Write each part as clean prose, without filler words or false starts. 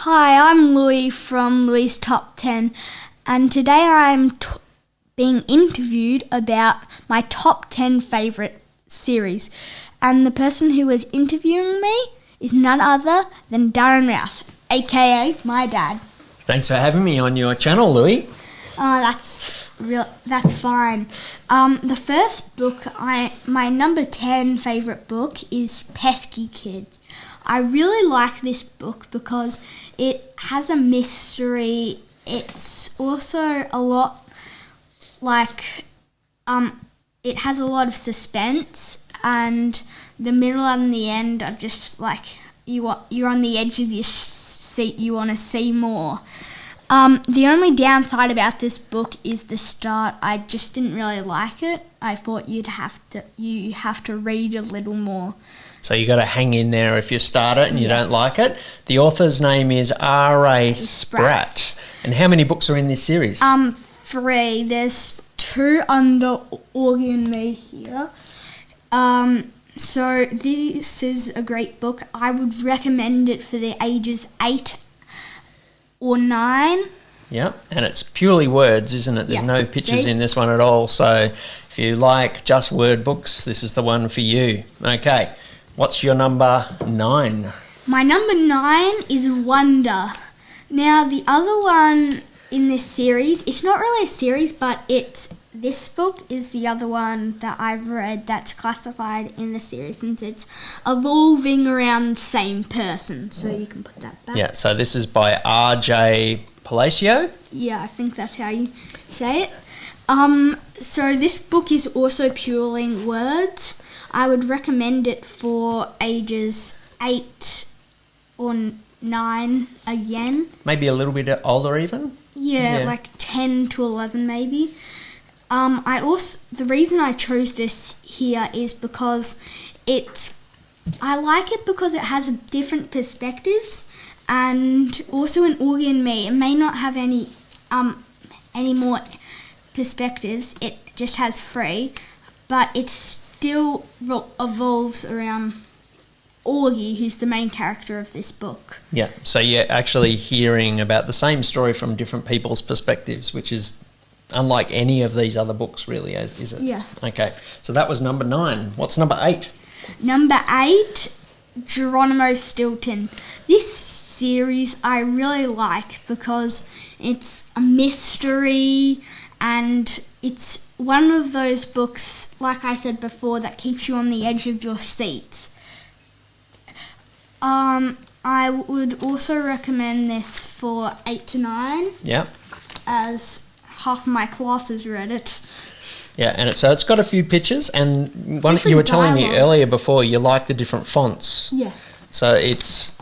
Hi, I'm Louis from Louis' Top 10, and today I'm being interviewed about my top 10 favourite series. And the person who is interviewing me is none other than Darren Rouse, aka my dad. Thanks for having me on your channel, Louis. That's fine. The first book, my number 10 favourite book is Pesky Kids. I really like this book because it has a mystery. It's also a lot it has a lot of suspense, and the middle and the end are just like you're on the edge of your seat. You want to see more. The only downside about this book is the start. I just didn't really like it. I thought you have to read a little more. So you got to hang in there if you start it and you don't like it. The author's name is R.A. Spratt. And how many books are in this series? 3. There's 2 under Augie and me here. So this is a great book. I would recommend it for the ages 8 or 9. Yep, and it's purely words, isn't it? There's no pictures in this one at all. So if you like just word books, this is the one for you. Okay, what's your number 9? My number 9 is Wonder. Now, the other one in this series, it's not really a series, but this book is the other one that I've read that's classified in the series, since it's evolving around the same person. So you can put that back. Yeah, so this is by R.J. Palacio? Yeah, I think that's how you say it. So this book is also purely in words. I would recommend it for ages 8 or 9 again. Maybe a little bit older even? Yeah, like 10 to 11 maybe. The reason I chose this here is because I like it because it has different perspectives, and also in Augie and Me, it may not have any more perspectives. It just has 3, but it still evolves around Augie, who's the main character of this book. Yeah, so you're actually hearing about the same story from different people's perspectives, which is unlike any of these other books, really, is it? Yeah. Okay, so that was number 9. What's number 8? Number 8, Geronimo Stilton. This series I really like because it's a mystery, and it's one of those books, like I said before, that keeps you on the edge of your seat. I would also recommend this for 8 to 9. Yeah. As half my class has read it. Yeah, and it's got a few pictures, and one Different you were telling me dialogue. earlier before, you like the different fonts. Yeah. So it's,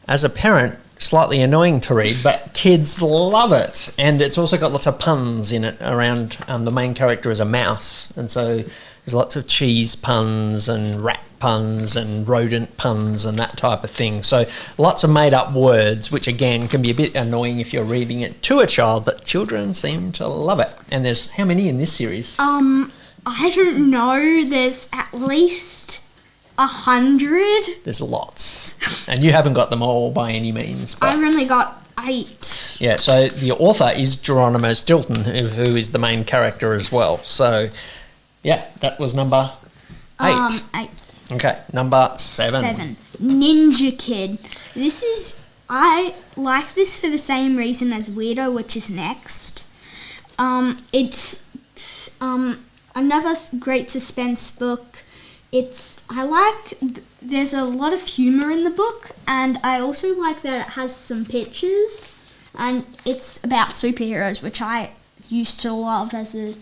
as a parent, slightly annoying to read, but kids love it. And it's also got lots of puns in it around, the main character is a mouse, and so there's lots of cheese puns and rat puns and rodent puns and that type of thing. So lots of made-up words, which again can be a bit annoying if you're reading it to a child, but children seem to love it. And there's how many in this series? I don't know. There's at least 100. There's lots. And you haven't got them all by any means. But I've only got 8. yeah, so the author is Geronimo Stilton, who is the main character as well. So, yeah, that was number 8. 8. Okay, number 7. 7. Ninja Kid. I like this for the same reason as Weirdo, which is next. It's another great suspense book. There's a lot of humour in the book, and I also like that it has some pictures, and it's about superheroes, which I used to love as a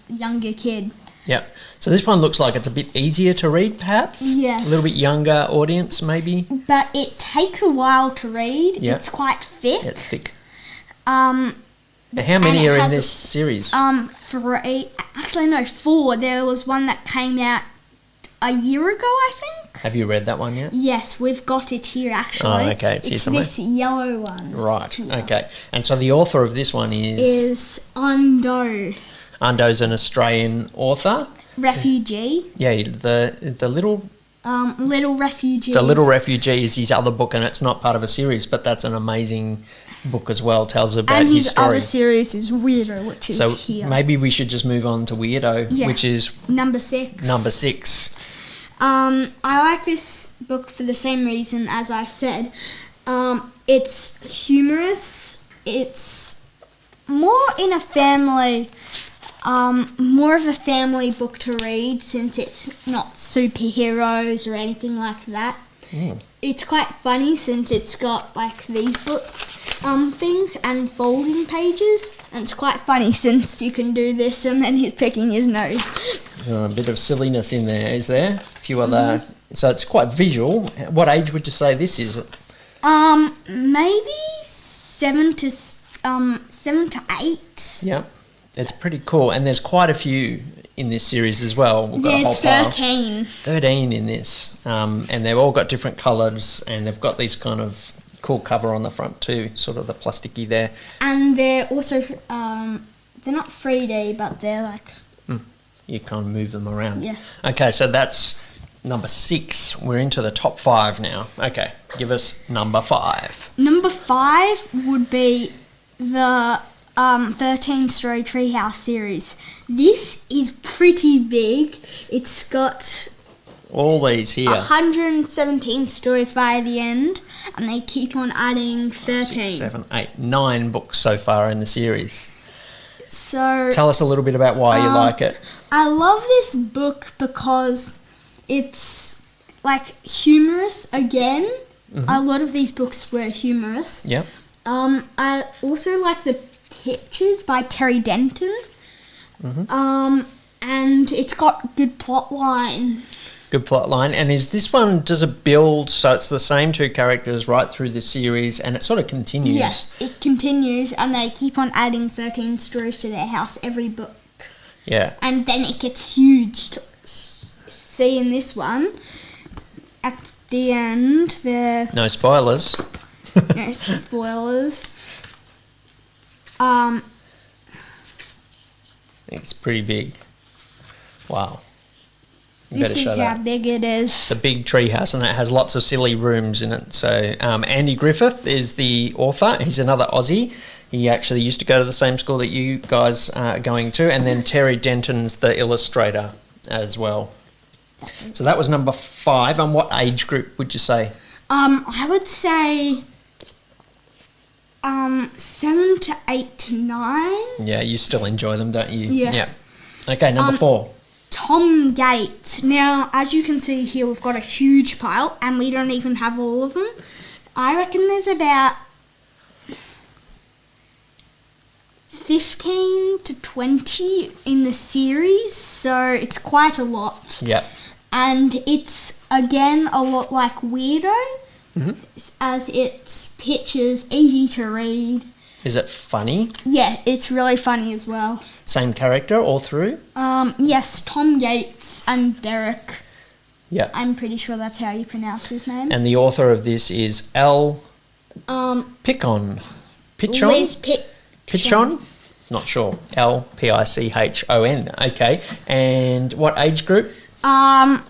younger kid. Yeah. So this one looks like it's a bit easier to read, perhaps? Yes. A little bit younger audience, maybe? But it takes a while to read. Yeah. It's quite thick. Yeah, it's thick. How How many are in this series? 3. Actually, no, 4. There was one that came out a year ago, I think. Have you read that one yet? Yes, we've got it here, actually. Oh, okay. It's here somewhere. This yellow one. Right. here. Okay. And so the author of this one Is Undo. Undo's an Australian author. Refugee. Yeah, the little Little Refugees. The Little Refugee is his other book, and it's not part of a series, but that's an amazing book as well. Tells about his story. And his other series is Weirdo, which is so here. Maybe we should just move on to Weirdo, which is number 6. Number 6. I like this book for the same reason as I said. It's humorous. It's more in a family, more of a family book to read, since it's not superheroes or anything like that. It's quite funny since it's got like these book things and folding pages, and it's quite funny since you can do this and then he's picking his nose. A bit of silliness in there, is there? A few other... So it's quite visual. What age would you say this is? Maybe 7 to 8. Yeah, it's pretty cool. And there's quite a few in this series as well. We've got There's a whole 13. 13 in this. And they've all got different colours, and they've got these kind of cool cover on the front too, sort of the plasticky there. And they're also, they're not 3D, but they're like... You kind of move them around. Yeah. Okay, so that's number 6. We're into the top 5 now. Okay, give us number 5. Number 5 would be the 13-story Treehouse series. This is pretty big. It's got all these here. 117 stories by the end, and they keep on adding 13. 6, 7, 8, 9 books so far in the series. So tell us a little bit about why you like it. I love this book because it's like humorous again. A lot of these books were humorous. Yep. I also like the pictures by Terry Denton. And it's got good plot line. Good plot line. And is this one, does it build, so it's the same 2 characters right through the series, and it sort of continues? Yes, it continues, and they keep on adding 13 stories to their house every book. Yeah. And then it gets huge. See in this one, at the end, no spoilers. No spoilers. It's pretty big. Wow. This is how big it is. It's a big treehouse, and it has lots of silly rooms in it. So Andy Griffith is the author. He's another Aussie. He actually used to go to the same school that you guys are going to. And then Terry Denton's the illustrator as well. So that was number 5. And what age group would you say? I would say 7 to 8 to 9. Yeah, you still enjoy them, don't you? Yeah. Okay, number 4. Tom Gates. Now, as you can see here, we've got a huge pile, and we don't even have all of them. I reckon there's about 15 to 20 in the series, so it's quite a lot. Yep. And it's, again, a lot like Weirdo, as its pictures easy to read. Is it funny? Yeah, it's really funny as well. Same character all through? Yes, Tom Gates and Derek. Yeah. I'm pretty sure that's how you pronounce his name. And the author of this is L. Pichon. Liz Pichon? Not sure. L-P-I-C-H-O-N. Okay. And what age group? 7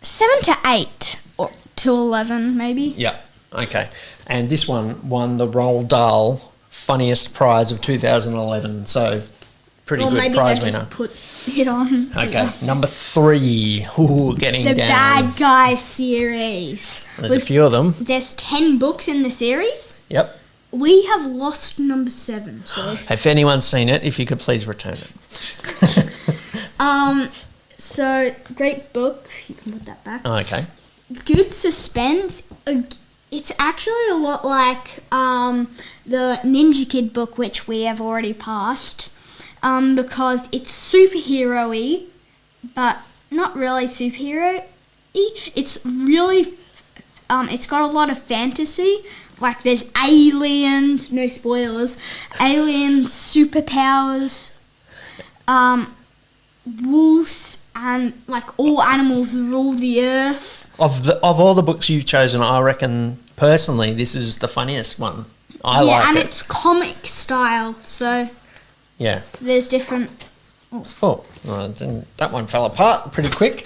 to 8 or to 11 maybe. Yeah. Okay. And this one won the Roald Dahl Funniest Prize of 2011. So pretty good prize winner. Just put it on. Okay. Number 3. Ooh, getting the down. Bad Guy series. There's a few of them. There's 10 books in the series. Yep. We have lost number 7. So. If anyone's seen it, if you could please return it. So great book. You can put that back. Oh, okay. Good suspense. It's actually a lot like the Ninja Kid book, which we have already passed, because it's superhero-y, but not really superhero-y. It's really, it's got a lot of fantasy. Like there's aliens, no spoilers, aliens, superpowers, wolves, and like all animals rule the earth. Of all the books you've chosen, I reckon personally this is the funniest one. I like it. Yeah, and it's comic style, so yeah, there's different. Oh, well, that one fell apart pretty quick.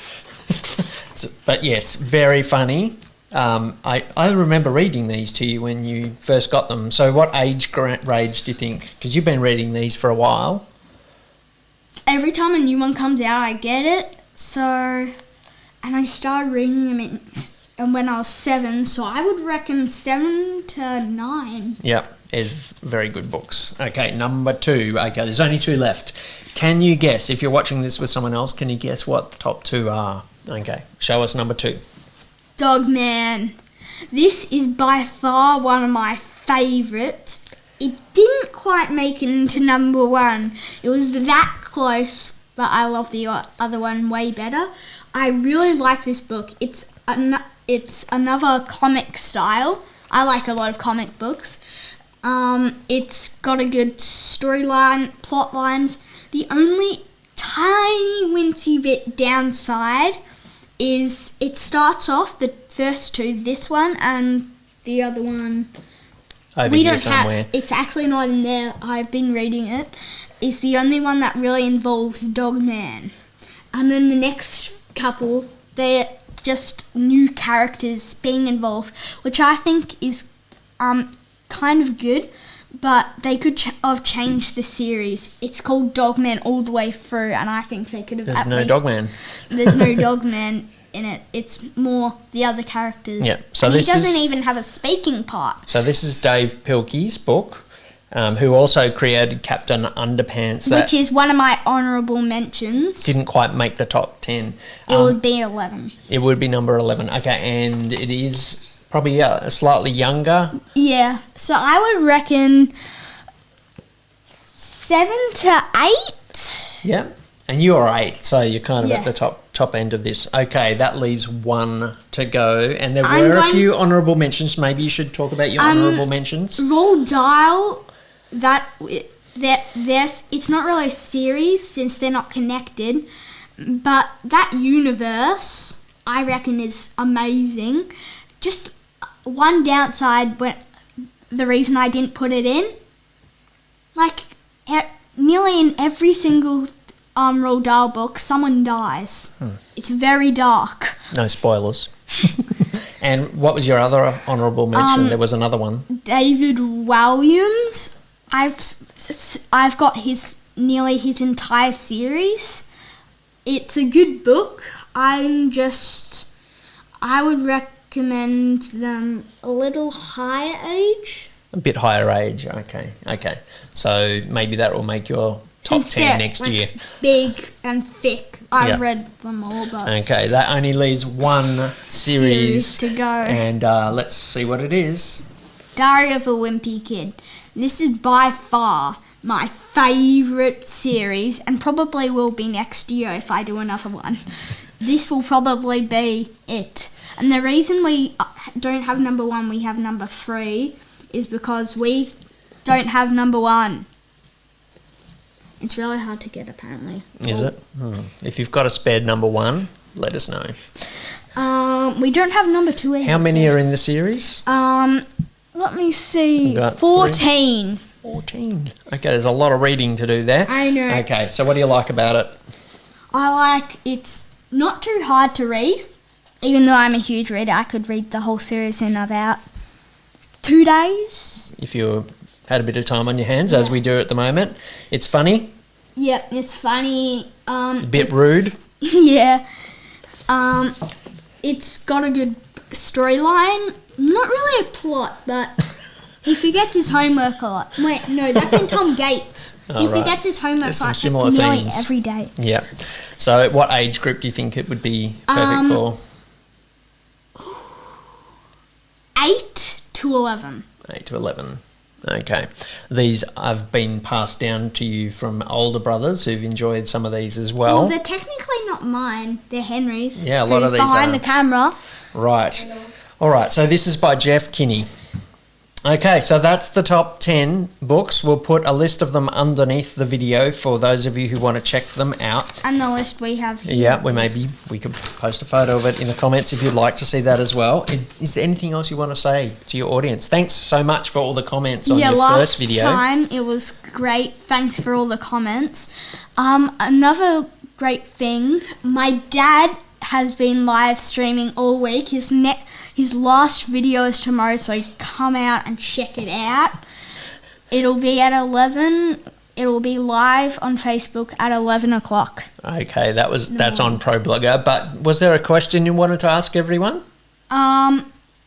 But yes, very funny. I remember reading these to you when you first got them. So what age range do you think? Because you've been reading these for a while. Every time a new one comes out, I get it. So, and I started reading them when I was 7. So I would reckon 7 to 9. Yep, it's very good books. Okay, number 2. Okay, there's only 2 left. Can you guess, if you're watching this with someone else, can you guess what the top 2 are? Okay, show us number 2. Dogman. This is by far one of my favourites. It didn't quite make it into number 1. It was that close, but I love the other one way better. I really like this book. It's another comic style. I like a lot of comic books. It's got a good storyline, plot lines. The only tiny wincy bit downside is it starts off, the first 2, this one and the other one over here somewhere. It's actually not in there. I've been reading it. It's the only one that really involves Dogman. And then the next couple, they're just new characters being involved, which I think is kind of good, but they could have changed the series. It's called Dogman all the way through, and I think they could have. There's no Dogman. There's no Dogman in it. It's more the other characters. Yeah. So and this he doesn't even have a speaking part. So this is Dave Pilkey's book, who also created Captain Underpants, which is one of my honourable mentions. Didn't quite make the top 10. It would be 11. It would be number 11. Okay, and it is probably slightly younger. Yeah. So I would reckon 7 to 8. Yeah. And you're 8, so you're kind of at the top end of this. Okay, that leaves 1 to go. And there were a few honourable mentions. Maybe you should talk about your honourable mentions. Roald Dahl, it's not really a series since they're not connected, but that universe, I reckon, is amazing. Just one downside, the reason I didn't put it in, like nearly in every single Roald Dahl book, someone dies. It's very dark. No spoilers. And what was your other honourable mention? There was another one. David Walliams. I've got nearly his entire series. It's a good book. I would recommend them a little higher age. A bit higher age, okay. So maybe that will make your top 10 next year. Big and thick. I've read them all, but okay, that only leaves 1 series to go. And let's see what it is. Diary of a Wimpy Kid. This is by far my favourite series, and probably will be next year if I do another one. This will probably be it. And the reason we don't have number 1, we have number 3, is because we don't have number 1. It's really hard to get, apparently. Is it? If you've got a spare number 1, let us know. We don't have number 2 either. How many are in the series? Let me see. 14. 14. Okay, there's a lot of reading to do there. I know. Okay, so what do you like about it? I like it's not too hard to read. Even though I'm a huge reader, I could read the whole series in about 2 days. If you had a bit of time on your hands, as we do at the moment. It's funny. Yep, it's funny. A bit rude. Yeah. It's got a good storyline. Not really a plot, but he forgets his homework a lot. Wait, no, that's in Tom Gates. He forgets his homework like nearly every day. Yeah. So what age group do you think it would be perfect for? 8 to 11. 8 to 11. Okay. These have been passed down to you from older brothers who've enjoyed some of these as well. Well, they're technically not mine. They're Henry's. Yeah, a lot of these behind the camera. Right. All right, so this is by Jeff Kinney. Okay, so that's the top 10 books. We'll put a list of them underneath the video for those of you who want to check them out. And the list we have here. Yeah, we could post a photo of it in the comments if you'd like to see that as well. Is there anything else you want to say to your audience? Thanks so much for all the comments on your first video. Yeah, last time it was great. Thanks for all the comments. Another great thing, my dad has been live streaming all week. His last video is tomorrow, so come out and check it out. It'll be at 11. It'll be live on Facebook at 11 o'clock. Okay, that's on ProBlogger. But was there a question you wanted to ask everyone?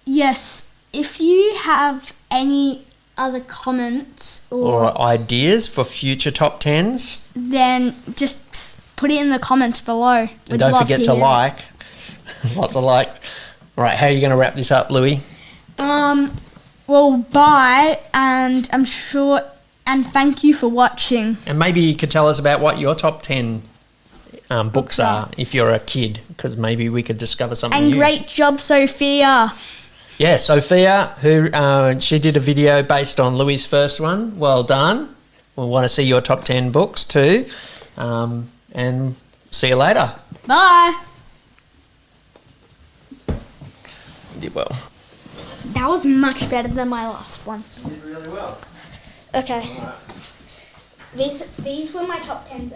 Yes. If you have any other comments or ideas for future top 10s, then just put it in the comments below. And don't forget to like. Lots of like. All right, how are you going to wrap this up, Louis? Well, bye, and I'm sure, and thank you for watching. And maybe you could tell us about what your top 10 books are if you're a kid, because maybe we could discover something new. And great job, Sophia. Yeah, Sophia, who she did a video based on Louis' first one. Well done. We'll want to see your top 10 books too. And see you later. Bye. You did well. That was much better than my last one. You did really well. Okay. All right. These were my top 10s.